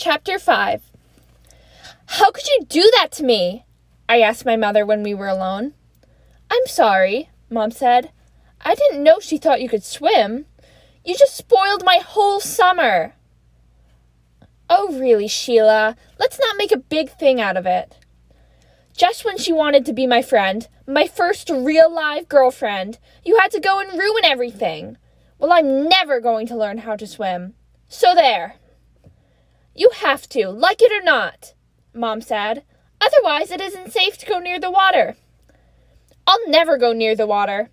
Chapter 5. How could you do that to me? I asked my mother when we were alone. I'm sorry, Mom said. I didn't know she thought you could swim. You just spoiled my whole summer. Oh, really, Sheila? Let's not make a big thing out of it. Just when she wanted to be my friend, my first real live girlfriend, you had to go and ruin everything. Well, I'm never going to learn how to swim. So there. You have to, like it or not, Mom said. Otherwise, it isn't safe to go near the water. I'll never go near the water.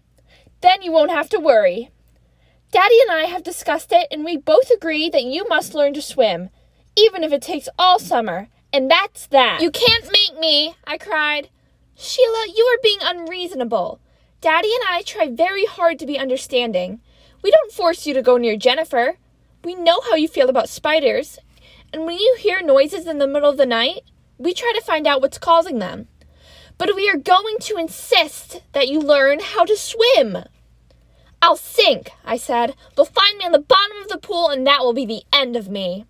Then you won't have to worry. Daddy and I have discussed it, and we both agree that you must learn to swim, even if it takes all summer. And that's that. You can't make me, I cried. Sheila, you are being unreasonable. Daddy and I try very hard to be understanding. We don't force you to go near Jennifer. We know how you feel about spiders. And when you hear noises in the middle of the night, we try to find out what's causing them. But we are going to insist that you learn how to swim. I'll sink, I said. They'll find me on the bottom of the pool, and that will be the end of me.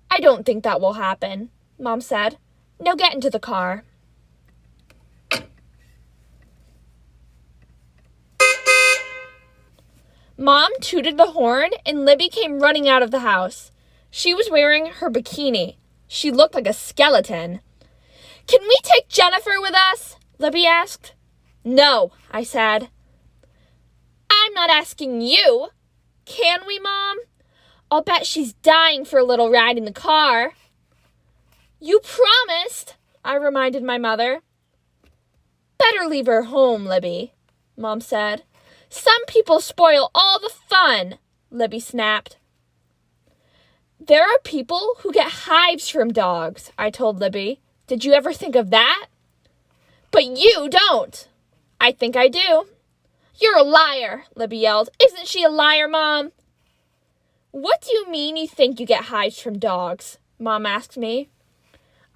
I don't think that will happen, Mom said. Now get into the car. Mom tooted the horn, and Libby came running out of the house. She was wearing her bikini. She looked like a skeleton. Can we take Jennifer with us? Libby asked. No, I said. I'm not asking you. Can we, Mom? I'll bet she's dying for a little ride in the car. You promised, I reminded my mother. Better leave her home, Libby, Mom said. Some people spoil all the fun, Libby snapped. There are people who get hives from dogs, I told Libby. Did you ever think of that? But you don't. I think I do. You're a liar, Libby yelled. Isn't she a liar, Mom? What do you mean you think you get hives from dogs? Mom asked me.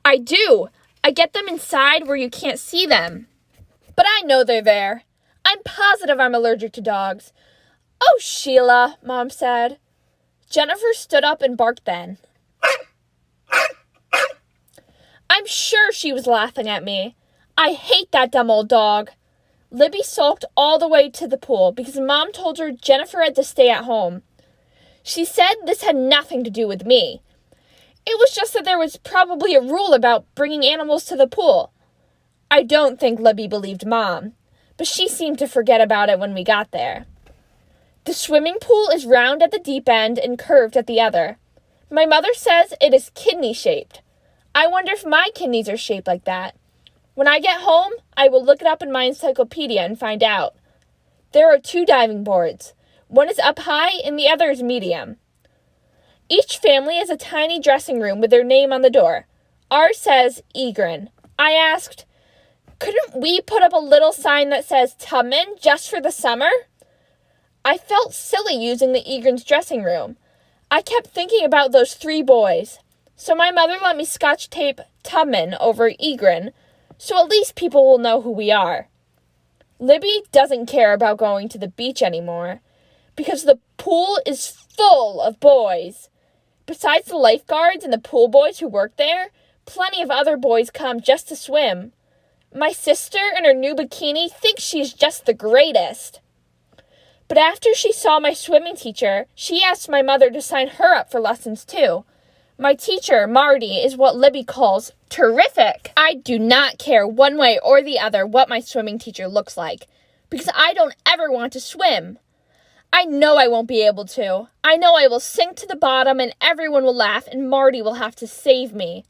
I do. I get them inside where you can't see them. But I know they're there. I'm positive I'm allergic to dogs. Oh, Sheila, Mom said. Jennifer stood up and barked then. I'm sure she was laughing at me. I hate that dumb old dog. Libby sulked all the way to the pool because Mom told her Jennifer had to stay at home. She said this had nothing to do with me. It was just that there was probably a rule about bringing animals to the pool. I don't think Libby believed Mom, but she seemed to forget about it when we got there. The swimming pool is round at the deep end and curved at the other. My mother says it is kidney-shaped. I wonder if my kidneys are shaped like that. When I get home, I will look it up in my encyclopedia and find out. There are 2 diving boards. One is up high and the other is medium. Each family has a tiny dressing room with their name on the door. Ours says Egrin. I asked, couldn't we put up a little sign that says Tubman just for the summer? I felt silly using the Egrin's dressing room. I kept thinking about those 3 boys. So my mother let me scotch tape Tubman over Egrin, so at least people will know who we are. Libby doesn't care about going to the beach anymore, because the pool is full of boys. Besides the lifeguards and the pool boys who work there, plenty of other boys come just to swim. My sister in her new bikini thinks she's just the greatest. But after she saw my swimming teacher, she asked my mother to sign her up for lessons too. My teacher, Marty, is what Libby calls terrific. I do not care one way or the other what my swimming teacher looks like, because I don't ever want to swim. I know I won't be able to. I know I will sink to the bottom and everyone will laugh and Marty will have to save me.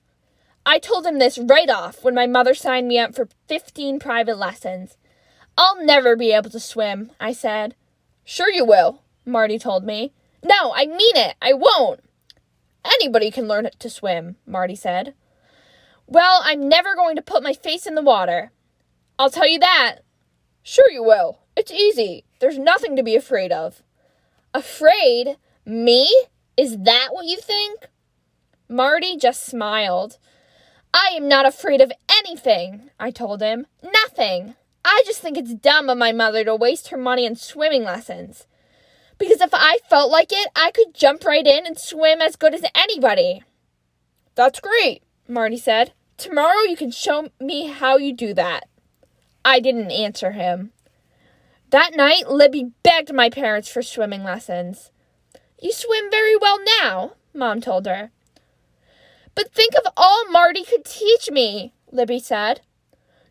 I told him this right off when my mother signed me up for 15 private lessons. I'll never be able to swim, I said. Sure you will, Marty told me. No, I mean it. I won't. Anybody can learn to swim, Marty said. Well, I'm never going to put my face in the water. I'll tell you that. Sure you will. It's easy. There's nothing to be afraid of. Afraid? Me? Is that what you think? Marty just smiled. I am not afraid of anything, I told him. Nothing. I just think it's dumb of my mother to waste her money on swimming lessons. Because if I felt like it, I could jump right in and swim as good as anybody. That's great, Marty said. Tomorrow you can show me how you do that. I didn't answer him. That night, Libby begged my parents for swimming lessons. You swim very well now, Mom told her. But think of all Marty could teach me, Libby said.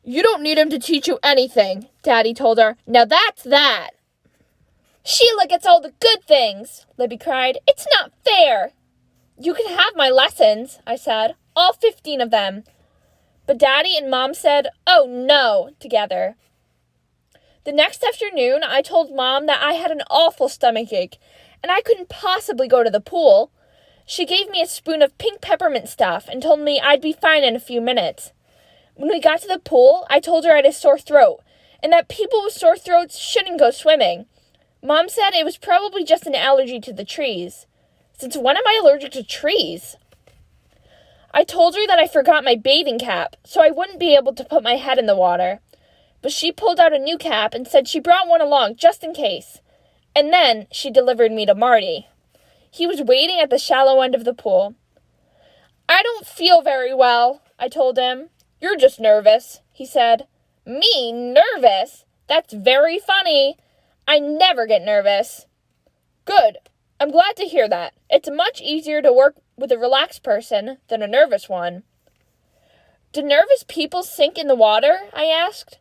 You don't need him to teach you anything, Daddy told her. Now that's that. Sheila gets all the good things, Libby cried. It's not fair. You can have my lessons, I said, all 15 of them. But Daddy and Mom said, oh no, together. The next afternoon, I told Mom that I had an awful stomachache, and I couldn't possibly go to the pool. She gave me a spoon of pink peppermint stuff and told me I'd be fine in a few minutes. When we got to the pool, I told her I had a sore throat, and that people with sore throats shouldn't go swimming. Mom said it was probably just an allergy to the trees. Since when am I allergic to trees? I told her that I forgot my bathing cap, so I wouldn't be able to put my head in the water. But she pulled out a new cap and said she brought one along just in case. And then she delivered me to Marty. He was waiting at the shallow end of the pool. I don't feel very well, I told him. You're just nervous, he said. Me, nervous? That's very funny. I never get nervous. Good. I'm glad to hear that. It's much easier to work with a relaxed person than a nervous one. Do nervous people sink in the water? I asked.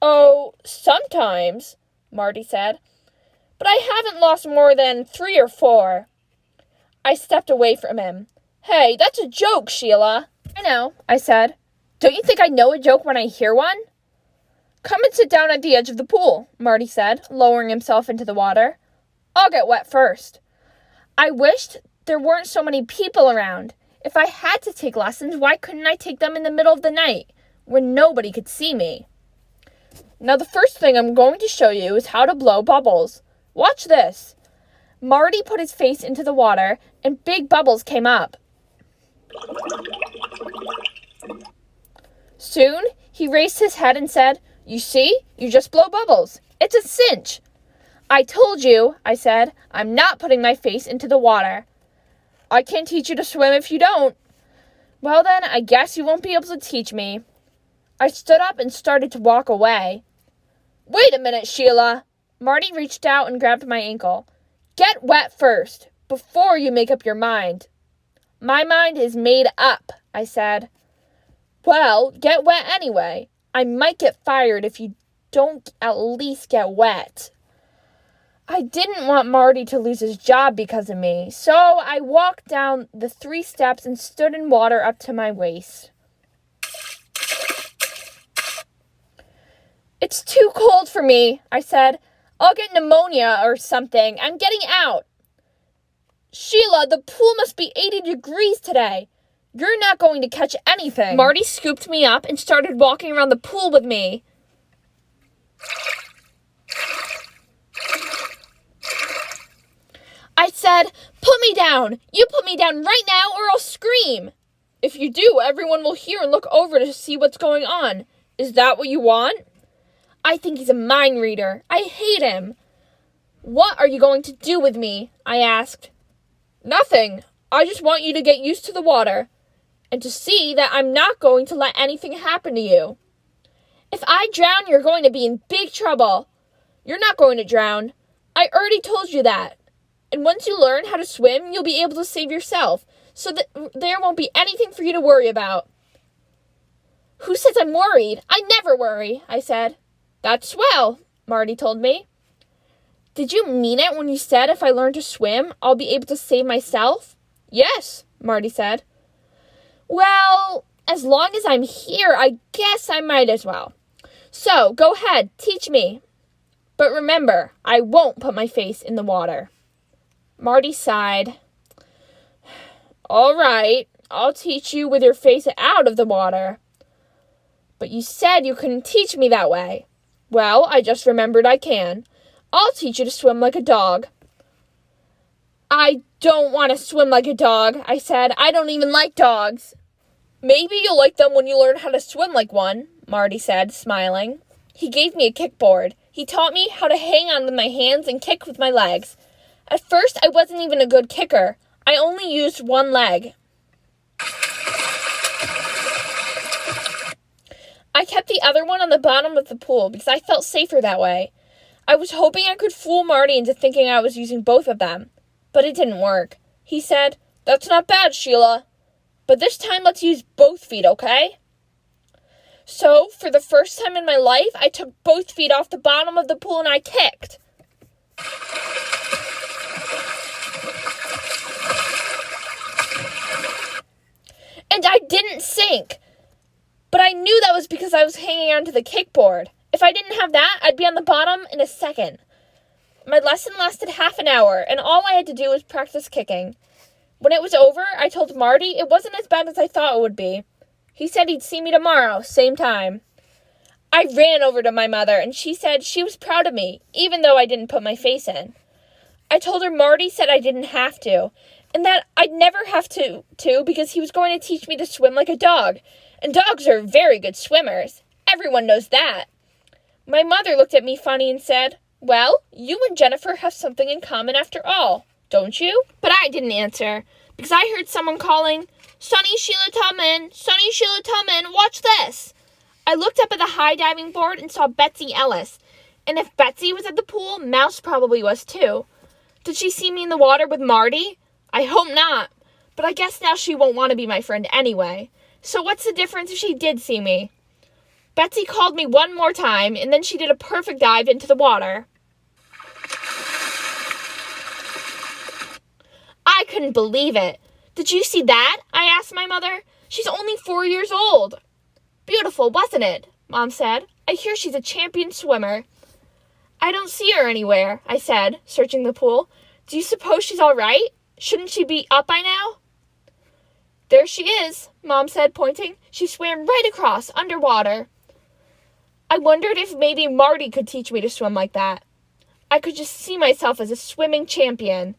Oh, sometimes, Marty said. But I haven't lost more than 3 or 4. I stepped away from him. Hey, that's a joke, Sheila. I know, I said. Don't you think I know a joke when I hear one? Come and sit down at the edge of the pool, Marty said, lowering himself into the water. I'll get wet first. I wished there weren't so many people around. If I had to take lessons, why couldn't I take them in the middle of the night, when nobody could see me? Now the first thing I'm going to show you is how to blow bubbles. Watch this. Marty put his face into the water, and big bubbles came up. Soon, he raised his head and said, You see? You just blow bubbles. It's a cinch. I told you, I said, I'm not putting my face into the water. I can't teach you to swim if you don't. Well then, I guess you won't be able to teach me. I stood up and started to walk away. Wait a minute, Sheila. Marty reached out and grabbed my ankle. Get wet first, before you make up your mind. My mind is made up, I said. Well, get wet anyway. I might get fired if you don't at least get wet. I didn't want Marty to lose his job because of me, so I walked down the 3 steps and stood in water up to my waist. It's too cold for me, I said. I'll get pneumonia or something. I'm getting out. Sheila, the pool must be 80 degrees today. You're not going to catch anything. Marty scooped me up and started walking around the pool with me. I said, put me down. You put me down right now or I'll scream. If you do, everyone will hear and look over to see what's going on. Is that what you want? I think he's a mind reader. I hate him. What are you going to do with me? I asked. Nothing. I just want you to get used to the water and to see that I'm not going to let anything happen to you. If I drown, you're going to be in big trouble. You're not going to drown. I already told you that. And once you learn how to swim, you'll be able to save yourself, so that there won't be anything for you to worry about. Who says I'm worried? I never worry, I said. That's swell, Marty told me. Did you mean it when you said if I learn to swim, I'll be able to save myself? Yes, Marty said. Well, as long as I'm here, I guess I might as well. So, go ahead, teach me. But remember, I won't put my face in the water. Marty sighed. All right, I'll teach you with your face out of the water. But you said you couldn't teach me that way. Well, I just remembered I can. I'll teach you to swim like a dog. I don't want to swim like a dog, I said. I don't even like dogs. Maybe you'll like them when you learn how to swim like one, Marty said, smiling. He gave me a kickboard. He taught me how to hang on with my hands and kick with my legs. At first, I wasn't even a good kicker. I only used one leg. I kept the other one on the bottom of the pool because I felt safer that way. I was hoping I could fool Marty into thinking I was using both of them, but it didn't work. He said, "That's not bad, Sheila, but this time let's use both feet, okay?" So, for the first time in my life, I took both feet off the bottom of the pool and I kicked. And I didn't sink. But I knew that was because I was hanging onto the kickboard. If I didn't have that, I'd be on the bottom in a second. My lesson lasted half an hour, and all I had to do was practice kicking. When it was over, I told Marty it wasn't as bad as I thought it would be. He said he'd see me tomorrow, same time. I ran over to my mother, and she said she was proud of me, even though I didn't put my face in. I told her Marty said I didn't have to, and that I'd never have to because he was going to teach me to swim like a dog. And dogs are very good swimmers. Everyone knows that. My mother looked at me funny and said, "Well, you and Jennifer have something in common after all, don't you?" But I didn't answer, because I heard someone calling, "Sonny, Sheila Tubman! Sonny, Sheila Tubman! Watch this!" I looked up at the high diving board and saw Betsy Ellis. And if Betsy was at the pool, Mouse probably was too. Did she see me in the water with Marty? I hope not. But I guess now she won't want to be my friend anyway. So what's the difference if she did see me? Betsy called me one more time, and then she did a perfect dive into the water. I couldn't believe it. "Did you see that?" I asked my mother. "She's only 4 years old." "Beautiful, wasn't it?" Mom said. "I hear she's a champion swimmer." "I don't see her anywhere," I said, searching the pool. "Do you suppose she's all right? Shouldn't she be up by now?" "There she is," Mom said, pointing. She swam right across, underwater. I wondered if maybe Marty could teach me to swim like that. I could just see myself as a swimming champion.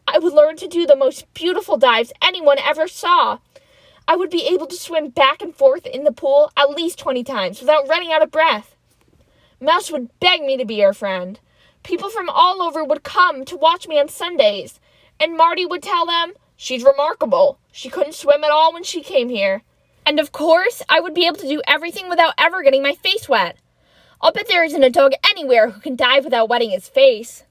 I would learn to do the most beautiful dives anyone ever saw. I would be able to swim back and forth in the pool at least 20 times without running out of breath. Mouse would beg me to be her friend. People from all over would come to watch me on Sundays, and Marty would tell them, "She's remarkable. She couldn't swim at all when she came here." And of course, I would be able to do everything without ever getting my face wet. I'll bet there isn't a dog anywhere who can dive without wetting his face.